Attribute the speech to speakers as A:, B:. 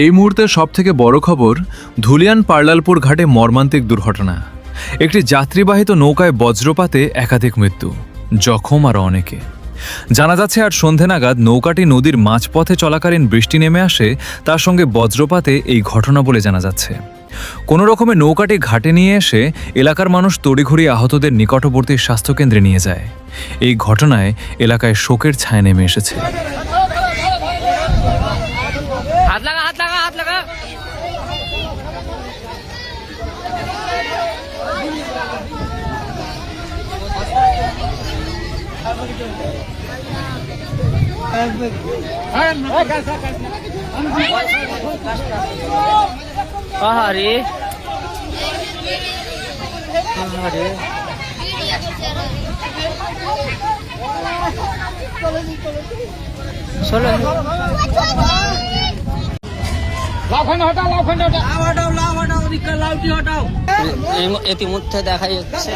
A: এই মুহূর্তের সবথেকে বড় খবর, ধুলিয়ান পার্লালপুর ঘাটে মর্মান্তিক দুর্ঘটনা। একটি যাত্রীবাহিত নৌকায় বজ্রপাতে একাধিক মৃত্যু, জখম আরও অনেকে। জানা যাচ্ছে আজ সন্ধে নাগাদ নৌকাটি নদীর মাঝপথে চলাকালীন বৃষ্টি নেমে আসে, তার সঙ্গে বজ্রপাতে এই ঘটনা বলে জানা যাচ্ছে। কোনো রকমে নৌকাটি ঘাটে নিয়ে এসে এলাকার মানুষ তড়িঘড়ি আহতদের নিকটবর্তী স্বাস্থ্যকেন্দ্রে নিয়ে যায়। এই ঘটনায় এলাকায় শোকের ছায়া নেমে এসেছে।
B: हाथ लगा हाथ लगा हाथ लगा। अरे अरे चलो ইতিমধ্যে দেখা যাচ্ছে